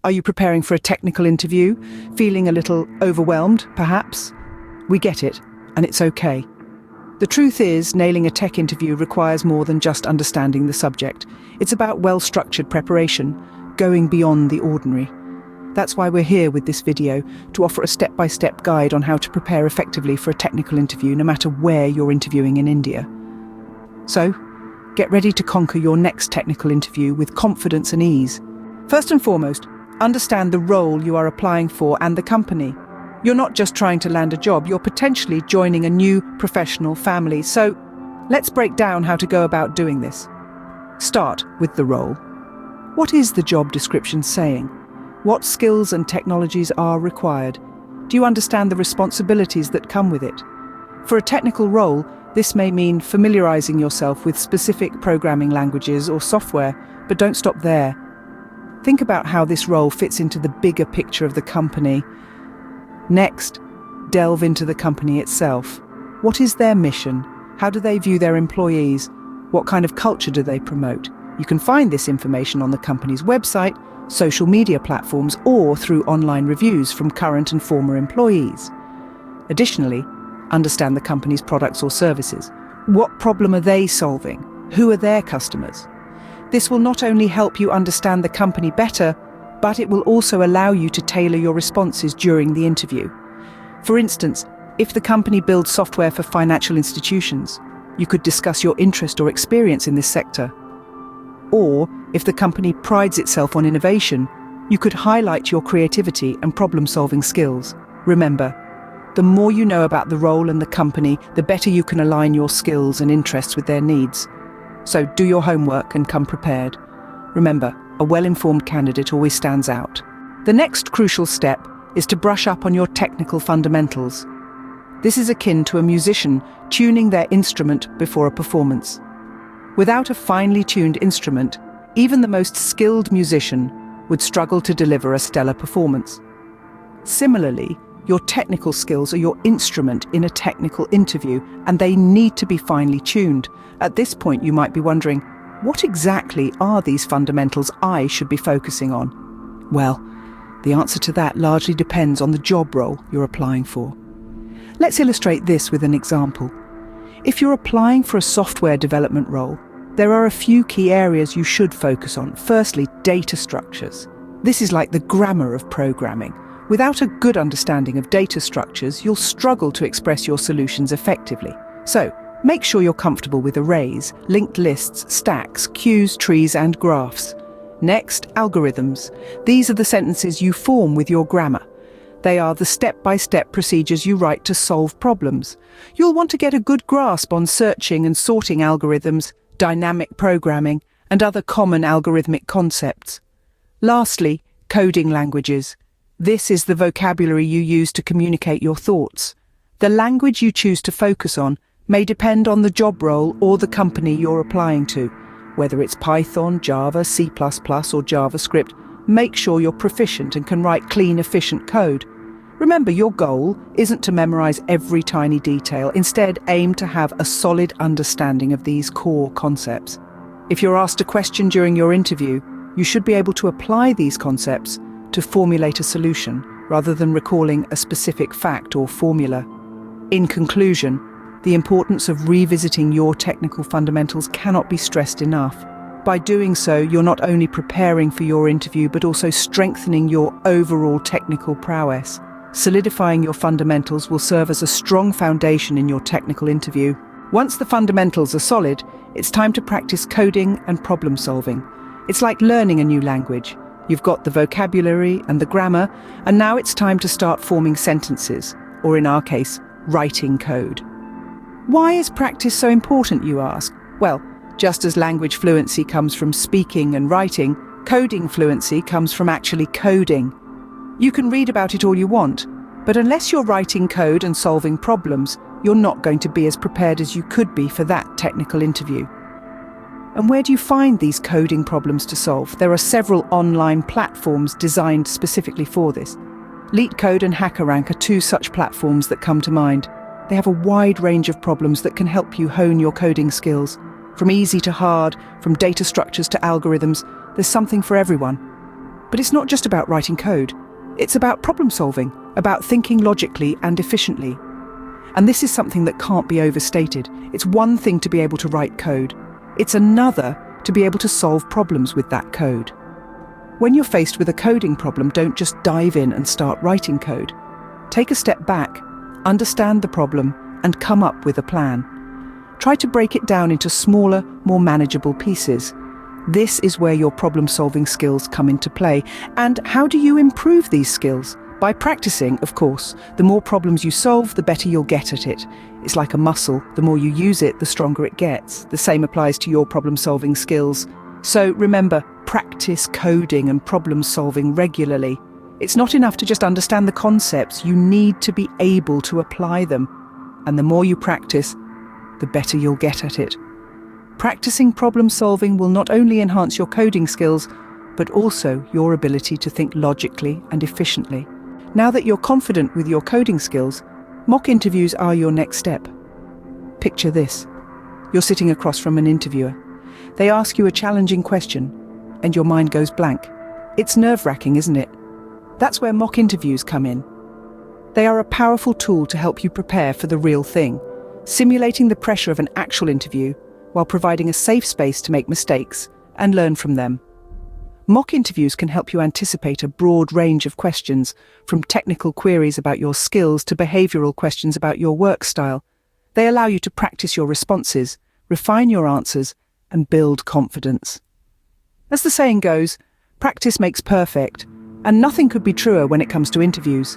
Are you preparing for a technical interview? Feeling a little overwhelmed, perhaps? We get it, and it's okay. The truth is, nailing a tech interview requires more than just understanding the subject. It's about well-structured preparation, going beyond the ordinary. That's why we're here with this video, to offer a step-by-step guide on how to prepare effectively for a technical interview, no matter where you're interviewing in India. So, get ready to conquer your next technical interview with confidence and ease. First and foremost, understand the role you are applying for and the company. You're not just trying to land a job, you're potentially joining a new professional family. So, let's break down how to go about doing this. Start with the role. What is the job description saying? What skills and technologies are required? Do you understand the responsibilities that come with it? For a technical role, this may mean familiarizing yourself with specific programming languages or software, but don't stop there. Think about how this role fits into the bigger picture of the company. Next, delve into the company itself. What is their mission? How do they view their employees? What kind of culture do they promote? You can find this information on the company's website, social media platforms, or through online reviews from current and former employees. Additionally, understand the company's products or services. What problem are they solving? Who are their customers? This will not only help you understand the company better, but it will also allow you to tailor your responses during the interview. For instance, if the company builds software for financial institutions, you could discuss your interest or experience in this sector. Or, if the company prides itself on innovation, you could highlight your creativity and problem-solving skills. Remember, the more you know about the role and the company, the better you can align your skills and interests with their needs. So do your homework and come prepared. Remember, a well-informed candidate always stands out. The next crucial step is to brush up on your technical fundamentals. This is akin to a musician tuning their instrument before a performance. Without a finely tuned instrument, even the most skilled musician would struggle to deliver a stellar performance. Similarly, your technical skills are your instrument in a technical interview, and they need to be finely tuned. At this point, you might be wondering, what exactly are these fundamentals I should be focusing on? Well, the answer to that largely depends on the job role you're applying for. Let's illustrate this with an example. If you're applying for a software development role, there are a few key areas you should focus on. Firstly, data structures. This is like the grammar of programming. Without a good understanding of data structures, you'll struggle to express your solutions effectively. So, make sure you're comfortable with arrays, linked lists, stacks, queues, trees, and graphs. Next, algorithms. These are the sentences you form with your grammar. They are the step-by-step procedures you write to solve problems. You'll want to get a good grasp on searching and sorting algorithms, dynamic programming, and other common algorithmic concepts. Lastly, coding languages. This is the vocabulary you use to communicate your thoughts. The language you choose to focus on may depend on the job role or the company you're applying to. Whether it's Python, Java, C++, or JavaScript, make sure you're proficient and can write clean, efficient code. Remember, your goal isn't to memorize every tiny detail. Instead, aim to have a solid understanding of these core concepts. If you're asked a question during your interview, you should be able to apply these concepts to formulate a solution, rather than recalling a specific fact or formula. In conclusion, the importance of revisiting your technical fundamentals cannot be stressed enough. By doing so, you're not only preparing for your interview, but also strengthening your overall technical prowess. Solidifying your fundamentals will serve as a strong foundation in your technical interview. Once the fundamentals are solid, it's time to practice coding and problem solving. It's like learning a new language. You've got the vocabulary and the grammar, and now it's time to start forming sentences, or in our case, writing code. Why is practice so important, you ask? Well, just as language fluency comes from speaking and writing, coding fluency comes from actually coding. You can read about it all you want, but unless you're writing code and solving problems, you're not going to be as prepared as you could be for that technical interview. And where do you find these coding problems to solve? There are several online platforms designed specifically for this. LeetCode and HackerRank are two such platforms that come to mind. They have a wide range of problems that can help you hone your coding skills. From easy to hard, from data structures to algorithms, there's something for everyone. But it's not just about writing code. It's about problem solving, about thinking logically and efficiently. And this is something that can't be overstated. It's one thing to be able to write code. It's another to be able to solve problems with that code. When you're faced with a coding problem, don't just dive in and start writing code. Take a step back, understand the problem, and come up with a plan. Try to break it down into smaller, more manageable pieces. This is where your problem-solving skills come into play. And how do you improve these skills? By practicing, of course. The more problems you solve, the better you'll get at it. It's like a muscle. The more you use it, the stronger it gets. The same applies to your problem-solving skills. So remember, practice coding and problem-solving regularly. It's not enough to just understand the concepts. You need to be able to apply them. And the more you practice, the better you'll get at it. Practicing problem-solving will not only enhance your coding skills, but also your ability to think logically and efficiently. Now that you're confident with your coding skills, mock interviews are your next step. Picture this. You're sitting across from an interviewer. They ask you a challenging question, and your mind goes blank. It's nerve-wracking, isn't it? That's where mock interviews come in. They are a powerful tool to help you prepare for the real thing, simulating the pressure of an actual interview while providing a safe space to make mistakes and learn from them. Mock interviews can help you anticipate a broad range of questions, from technical queries about your skills to behavioral questions about your work style. They allow you to practice your responses, refine your answers, and build confidence. As the saying goes, practice makes perfect, and nothing could be truer when it comes to interviews.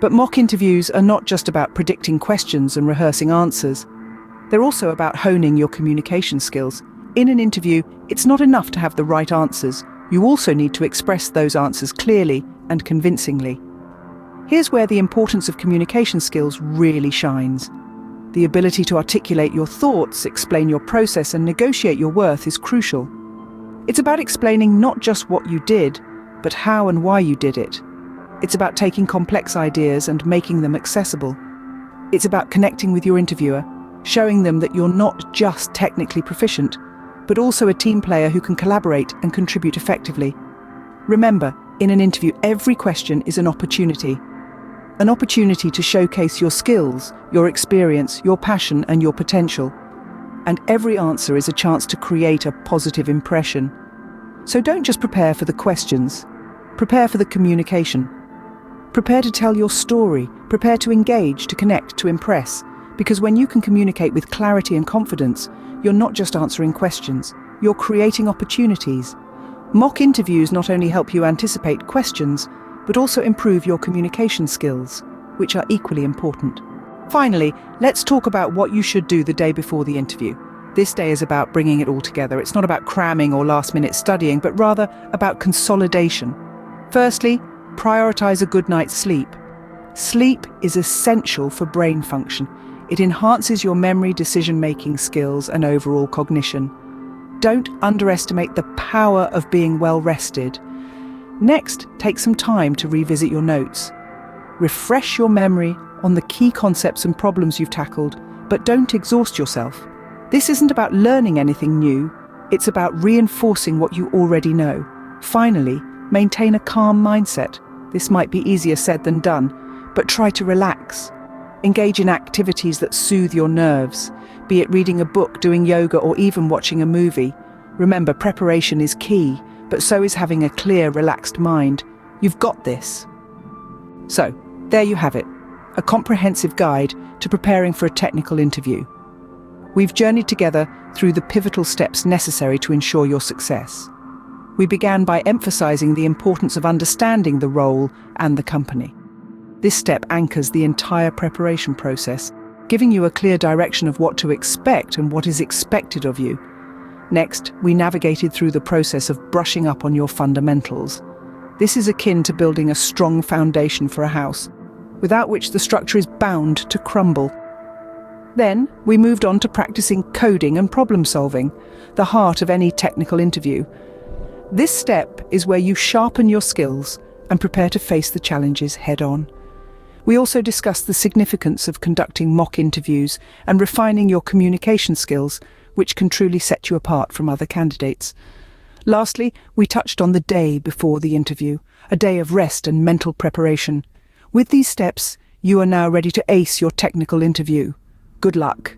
But mock interviews are not just about predicting questions and rehearsing answers. They're also about honing your communication skills. In an interview, it's not enough to have the right answers. You also need to express those answers clearly and convincingly. Here's where the importance of communication skills really shines. The ability to articulate your thoughts, explain your process, and negotiate your worth is crucial. It's about explaining not just what you did, but how and why you did it. It's about taking complex ideas and making them accessible. It's about connecting with your interviewer, showing them that you're not just technically proficient, but also a team player who can collaborate and contribute effectively. Remember, in an interview, every question is an opportunity to showcase your skills, your experience, your passion, and your potential. And every answer is a chance to create a positive impression. So don't just prepare for the questions, prepare for the communication. Prepare to tell your story, prepare to engage, to connect, to impress. Because when you can communicate with clarity and confidence, you're not just answering questions, you're creating opportunities. Mock interviews not only help you anticipate questions, but also improve your communication skills, which are equally important. Finally, let's talk about what you should do the day before the interview. This day is about bringing it all together. It's not about cramming or last-minute studying, but rather about consolidation. Firstly, prioritize a good night's sleep. Sleep is essential for brain function. It enhances your memory, decision-making skills, and overall cognition. Don't underestimate the power of being well-rested. Next, take some time to revisit your notes. Refresh your memory on the key concepts and problems you've tackled, but don't exhaust yourself. This isn't about learning anything new, it's about reinforcing what you already know. Finally, maintain a calm mindset. This might be easier said than done, but try to relax. Engage in activities that soothe your nerves, be it reading a book, doing yoga, or even watching a movie. Remember, preparation is key, but so is having a clear, relaxed mind. You've got this. So, there you have it, a comprehensive guide to preparing for a technical interview. We've journeyed together through the pivotal steps necessary to ensure your success. We began by emphasizing the importance of understanding the role and the company. This step anchors the entire preparation process, giving you a clear direction of what to expect and what is expected of you. Next, we navigated through the process of brushing up on your fundamentals. This is akin to building a strong foundation for a house, without which the structure is bound to crumble. Then, we moved on to practicing coding and problem solving, the heart of any technical interview. This step is where you sharpen your skills and prepare to face the challenges head-on. We also discussed the significance of conducting mock interviews and refining your communication skills, which can truly set you apart from other candidates. Lastly, we touched on the day before the interview, a day of rest and mental preparation. With these steps, you are now ready to ace your technical interview. Good luck.